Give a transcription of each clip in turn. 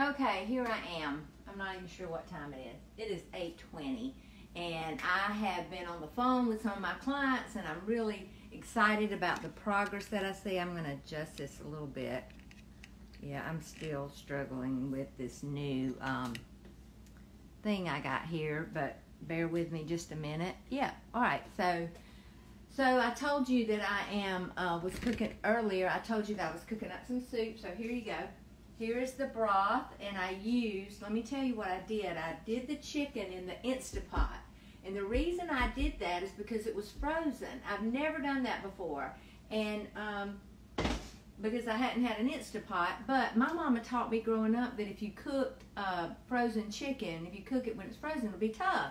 Okay, here I am. I'm not even sure what time it is. It is 8:20, and I have been on the phone with some of my clients, and I'm really excited about the progress that I see. I'm going to adjust this a little bit. Yeah, I'm still struggling with this new thing I got here, but bear with me just a minute. Yeah, all right. So I told you that I was cooking earlier. I told you that I was cooking up some soup. So here you go. Here is the broth, and I used, let me tell you what I did. I did the chicken in the Instapot. And the reason I did that is because it was frozen. I've never done that before. And because I hadn't had an Instapot, but my mama taught me growing up that if you cooked frozen chicken, if you cook it when it's frozen, it'll be tough.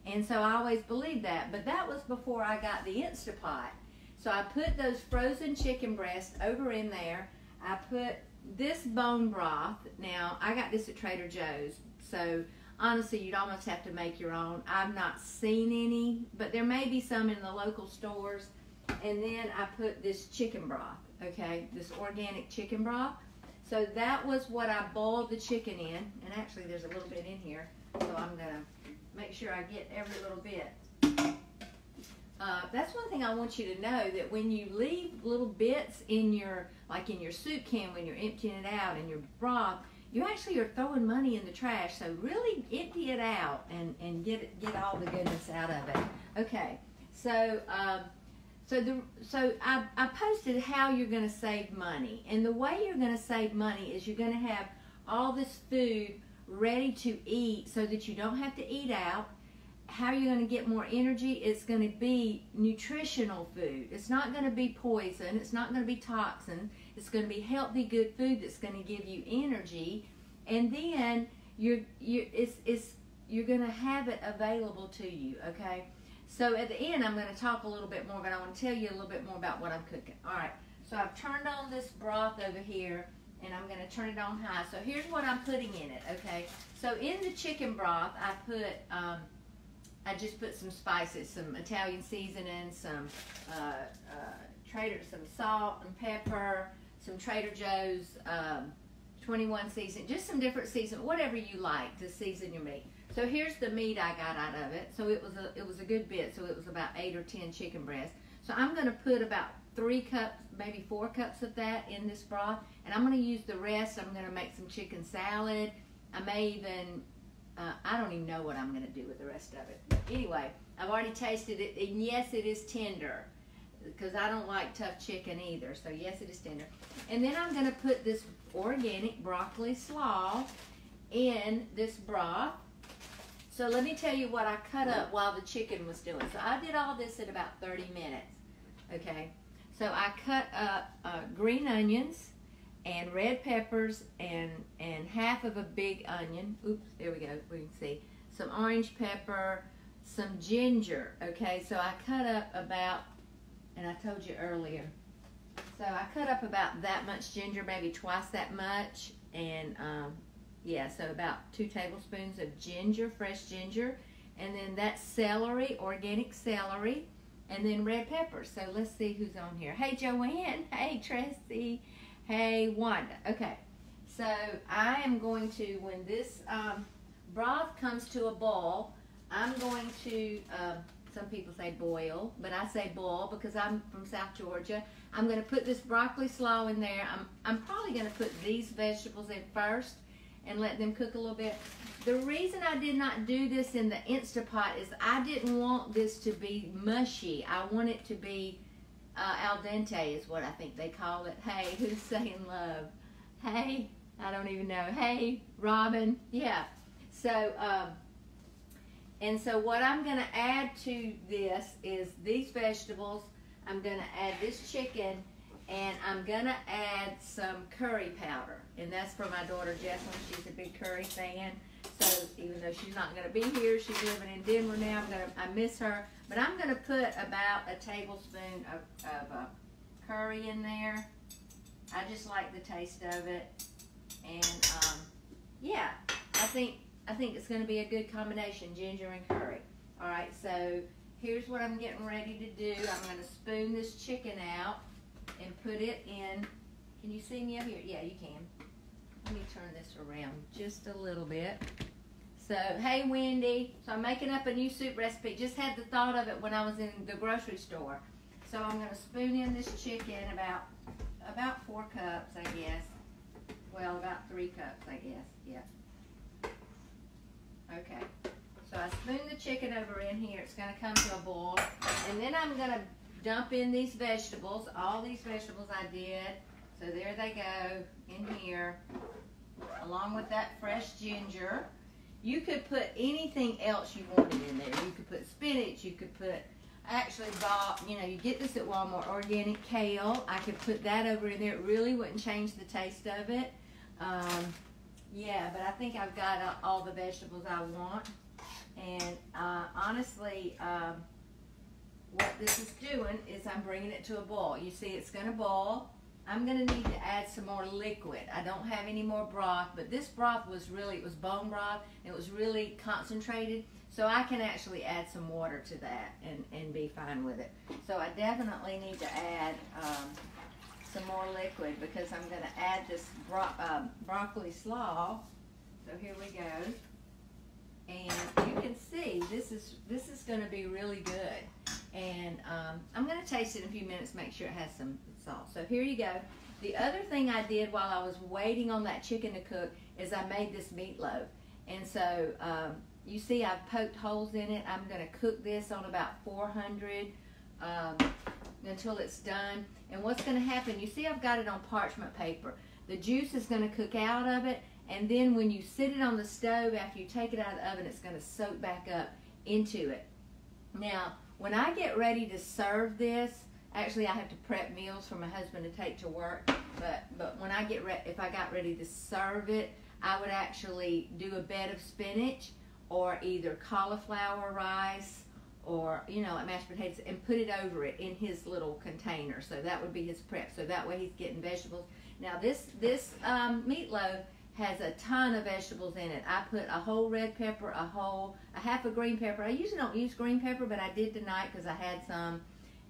And so I always believed that. But that was before I got the Instapot. So I put those frozen chicken breasts over in there. I put this bone broth. Now, I got this at Trader Joe's. So honestly, you'd almost have to make your own. I've not seen any, but there may be some in the local stores. And then I put this chicken broth, okay, this organic chicken broth. So that was what I boiled the chicken in. And actually, there's a little bit in here. So I'm going to make sure I get every little bit. That's one thing I want you to know, that when you leave little bits in your, like in your soup can when you're emptying it out, in your broth, you actually are throwing money in the trash. So really empty it out and get all the goodness out of it. Okay, so I posted how you're going to save money, and the way you're going to save money is you're going to have all this food ready to eat so that you don't have to eat out. How you're going to get more energy, it's going to be nutritional food. It's not going to be poison. It's not going to be toxin. It's going to be healthy, good food that's going to give you energy. And then you're going to have it available to you, okay? So at the end, I'm going to talk a little bit more, but I want to tell you a little bit more about what I'm cooking. All right, so I've turned on this broth over here, and I'm going to turn it on high. So here's what I'm putting in it, okay? So in the chicken broth, I just put some spices, some Italian seasoning, some salt and pepper, some Trader Joe's 21 season, just some different season, whatever you like to season your meat. So here's the meat I got out of it. So it was a good bit. So it was about 8 or 10 chicken breasts. So I'm going to put about 3 cups, maybe 4 cups of that in this broth, and I'm going to use the rest. I'm going to make some chicken salad. I may even I don't even know what I'm going to do with the rest of it. But anyway, I've already tasted it, and yes, it is tender, because I don't like tough chicken either. So yes, it is tender. And then I'm going to put this organic broccoli slaw in this broth. So let me tell you what I cut up while the chicken was doing. So I did all this in about 30 minutes. Okay. So I cut up green onions and red peppers and half of a big onion. Oops, there we go. We can see some orange pepper, some ginger. Okay, so I cut up about, and I told you earlier, so I cut up about that much ginger, maybe twice that much, and yeah, so about 2 tablespoons of ginger, fresh ginger, and then that's celery, organic celery, and then red peppers. So let's see who's on here. Hey, Joanne. Hey, Tracy. Hey, Wanda. Okay, so I am going to, when this broth comes to a boil, I'm going to, some people say boil, but I say boil because I'm from South Georgia. I'm going to put this broccoli slaw in there. I'm probably going to put these vegetables in first and let them cook a little bit. The reason I did not do this in the Instapot is I didn't want this to be mushy. I want it to be al dente is what I think they call it. Hey, who's saying love? Hey, I don't even know. Hey, Robin. Yeah. So, and so what I'm going to add to this is these vegetables. I'm going to add this chicken, and I'm going to add some curry powder. And that's for my daughter, Jessalyn. She's a big curry fan. So even though she's not going to be here, she's living in Denver now. I miss her. But I'm going to put about a tablespoon of curry in there. I just like the taste of it. And yeah, I think it's going to be a good combination, ginger and curry. All right, so here's what I'm getting ready to do. I'm going to spoon this chicken out and put it in. Can you see me up here? Yeah, you can. let me turn this around just a little bit. So, hey Wendy, so I'm making up a new soup recipe. Just had the thought of it when I was in the grocery store. So I'm going to spoon in this chicken about 4 cups, I guess. Well, about 3 cups, I guess. Yeah. Okay. So I spoon the chicken over in here. It's going to come to a boil. And then I'm going to dump in these vegetables. All these vegetables I did. So there they go in here, along with that fresh ginger. You could put anything else you wanted in there. You could put spinach. You could put, actually bought, you know, you get this at Walmart, organic kale. I could put that over in there. It really wouldn't change the taste of it. Yeah, but I think I've got all the vegetables I want. And honestly, what this is doing is I'm bringing it to a boil. You see it's going to boil. I'm going to need to add some more liquid. I don't have any more broth, but this broth was really, it was bone broth. It was really concentrated, so I can actually add some water to that and be fine with it. So I definitely need to add some more liquid because I'm going to add this broccoli slaw. So here we go. And you can see this is going to be really good. And I'm going to taste it in a few minutes, make sure it has some salt. So here you go. The other thing I did while I was waiting on that chicken to cook is I made this meatloaf. And so you see I've poked holes in it. I'm going to cook this on about 400 until it's done. And what's going to happen, you see I've got it on parchment paper. The juice is going to cook out of it. And then when you sit it on the stove, after you take it out of the oven, it's going to soak back up into it. Now, when I get ready to serve this, actually I have to prep meals for my husband to take to work, but when I get if I got ready to serve it, I would actually do a bed of spinach or either cauliflower rice or, you know, mashed potatoes and put it over it in his little container. So that would be his prep. So that way he's getting vegetables. Now this meatloaf has a ton of vegetables in it. I put a whole red pepper, a half a green pepper. I usually don't use green pepper, but I did tonight because I had some.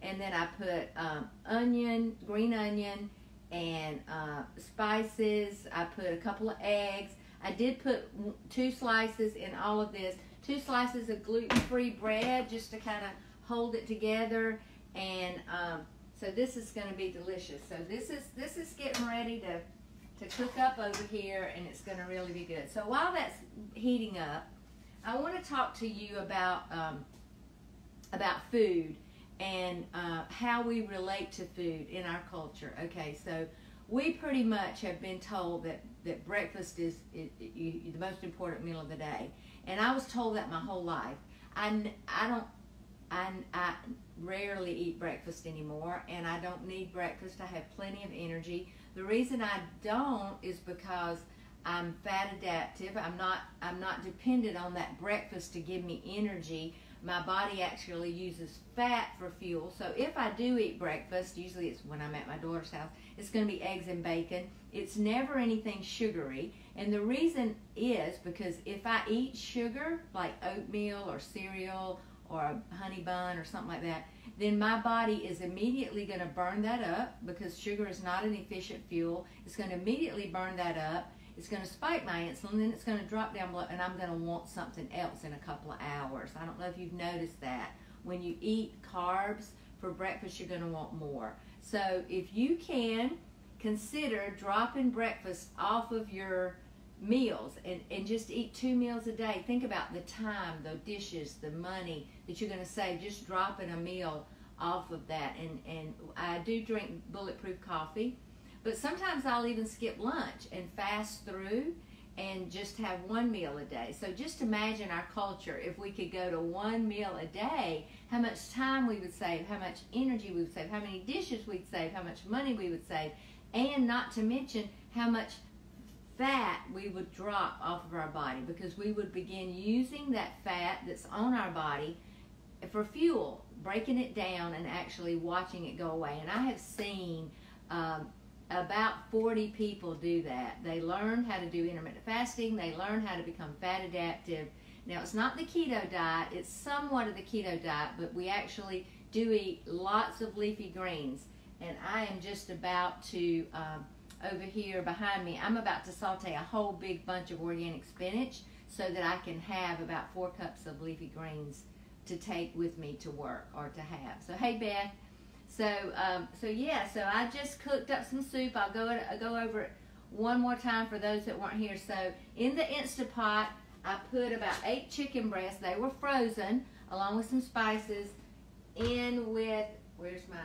And then I put onion, green onion, and spices. I put a couple of eggs. I did put 2 slices in all of this. 2 slices of gluten-free bread just to kind of hold it together. And so this is going to be delicious. So this is getting ready to cook up over here, and it's going to really be good. So while that's heating up, I want to talk to you about food and how we relate to food in our culture. Okay, so we pretty much have been told that breakfast is the most important meal of the day, and I was told that my whole life. I rarely eat breakfast anymore, and I don't need breakfast. I have plenty of energy. The reason I don't is because I'm fat adaptive. I'm not dependent on that breakfast to give me energy. My body actually uses fat for fuel. So if I do eat breakfast, usually it's when I'm at my daughter's house, it's going to be eggs and bacon. It's never anything sugary. And the reason is because if I eat sugar, like oatmeal or cereal or a honey bun or something like that, then my body is immediately going to burn that up because sugar is not an efficient fuel. It's going to immediately burn that up. It's going to spike my insulin, then it's going to drop down below, and I'm going to want something else in a couple of hours. I don't know if you've noticed that. When you eat carbs for breakfast, you're going to want more. So if you can, consider dropping breakfast off of your meals and just eat 2 meals a day. Think about the time, the dishes, the money that you're going to save just dropping a meal off of that. And I do drink bulletproof coffee, but sometimes I'll even skip lunch and fast through and just have 1 meal a day. So just imagine our culture, if we could go to 1 meal a day, how much time we would save, how much energy we would save, how many dishes we'd save, how much money we would save, and not to mention how much fat we would drop off of our body, because we would begin using that fat that's on our body for fuel, breaking it down and actually watching it go away. And I have seen about 40 people do that. They learned how to do intermittent fasting. They learned how to become fat adaptive. Now, it's not the keto diet. It's somewhat of the keto diet, but we actually do eat lots of leafy greens. And I am just about to over here behind me, I'm about to saute a whole big bunch of organic spinach so that I can have about 4 cups of leafy greens to take with me to work or to have. So hey Beth. So yeah, so I just cooked up some soup. I'll go over it one more time for those that weren't here. So in the Instapot, I put about 8 chicken breasts. They were frozen, along with some spices, in with, where's my,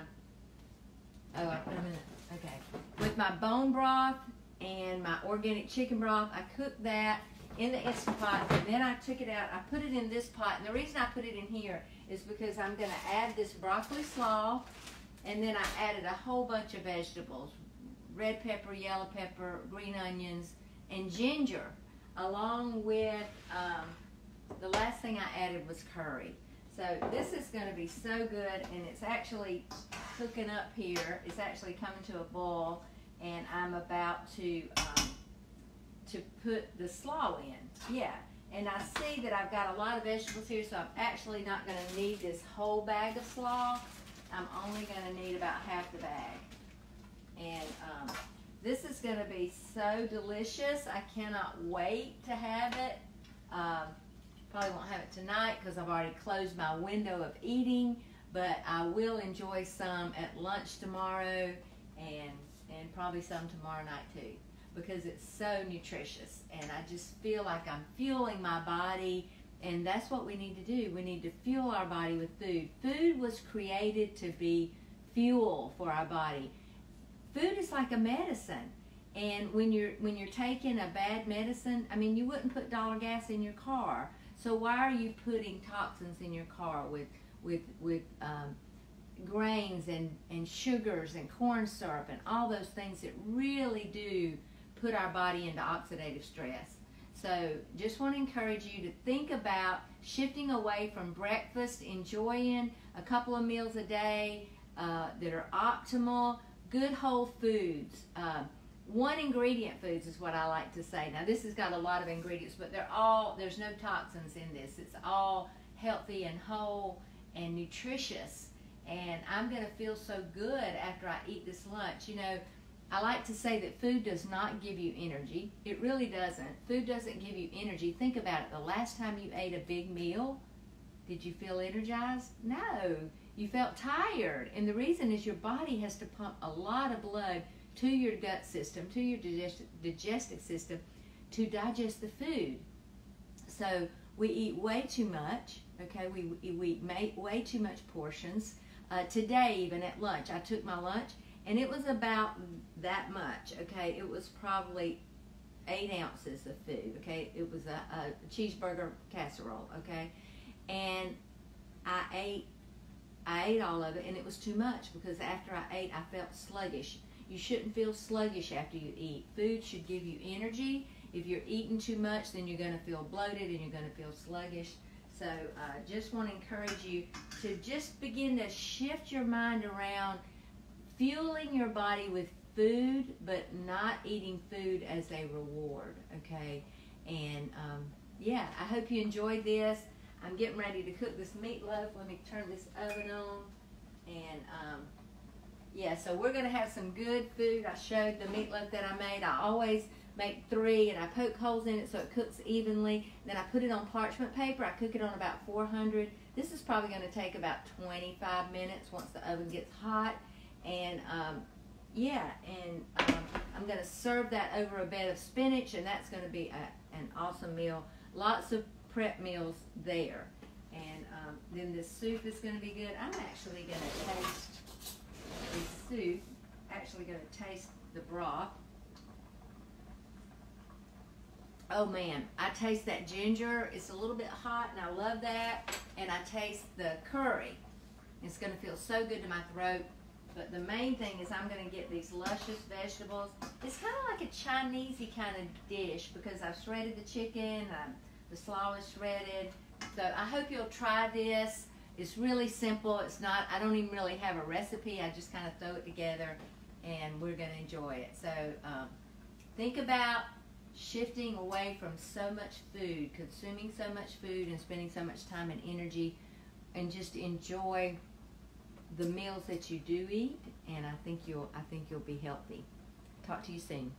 oh, wait a minute, okay. With my bone broth and my organic chicken broth, I cooked that in the Instapot, and then I took it out. I put it in this pot, and the reason I put it in here is because I'm going to add this broccoli slaw, and then I added a whole bunch of vegetables, red pepper, yellow pepper, green onions, and ginger, along with the last thing I added was curry. So this is going to be so good, and it's actually cooking up here. It's actually coming to a boil, and I'm about to put the slaw in. Yeah, and I see that I've got a lot of vegetables here, so I'm actually not going to need this whole bag of slaw. I'm only going to need about half the bag. And this is going to be so delicious. I cannot wait to have it. Probably won't have it tonight because I've already closed my window of eating, but I will enjoy some at lunch tomorrow and probably some tomorrow night too, because it's so nutritious, and I just feel like I'm fueling my body. And that's what we need to do. We need to fuel our body with food. Food was created to be fuel for our body. Food is like a medicine. And when you're taking a bad medicine, I mean, you wouldn't put dollar gas in your car. So why are you putting toxins in your car with grains and sugars and corn syrup and all those things that really do put our body into oxidative stress? So just want to encourage you to think about shifting away from breakfast, enjoying a couple of meals a day that are optimal, good whole foods. One ingredient foods is what I like to say. Now this has got a lot of ingredients, but there's no toxins in this. It's all healthy and whole and nutritious. And I'm going to feel so good after I eat this lunch. You know, I like to say that food does not give you energy. It really doesn't. Food doesn't give you energy. Think about it. The last time you ate a big meal, did you feel energized? No. You felt tired. And the reason is your body has to pump a lot of blood to your gut system, to your digestive system, to digest the food. So we eat way too much, okay? We make way too much portions. Today, even at lunch, I took my lunch, and it was about that much, okay? It was probably 8 ounces of food, okay? It was a cheeseburger casserole, okay? And I ate all of it, and it was too much because after I ate, I felt sluggish. You shouldn't feel sluggish after you eat. Food should give you energy. If you're eating too much, then you're going to feel bloated and you're going to feel sluggish. So just want to encourage you to just begin to shift your mind around fueling your body with food, but not eating food as a reward, okay? And yeah, I hope you enjoyed this. I'm getting ready to cook this meatloaf. Let me turn this oven on. And yeah, so we're going to have some good food. I showed the meatloaf that I made. I always make 3, and I poke holes in it so it cooks evenly. Then I put it on parchment paper. I cook it on about 400. This is probably going to take about 25 minutes once the oven gets hot. And yeah, and I'm going to serve that over a bed of spinach, and that's going to be an awesome meal. Lots of prep meals there. And then this soup is going to be good. I'm actually going to taste the soup. Actually going to taste the broth. Oh man, I taste that ginger. It's a little bit hot, and I love that. And I taste the curry. It's going to feel so good to my throat. But the main thing is I'm going to get these luscious vegetables. It's kind of like a Chinese-y kind of dish because I've shredded the chicken, the slaw is shredded. So I hope you'll try this. It's really simple. It's not, I don't even really have a recipe. I just kind of throw it together and we're going to enjoy it. So think about shifting away from so much food, consuming so much food and spending so much time and energy, and just enjoy the meals that you do eat, and I think you'll be healthy. Talk to you soon.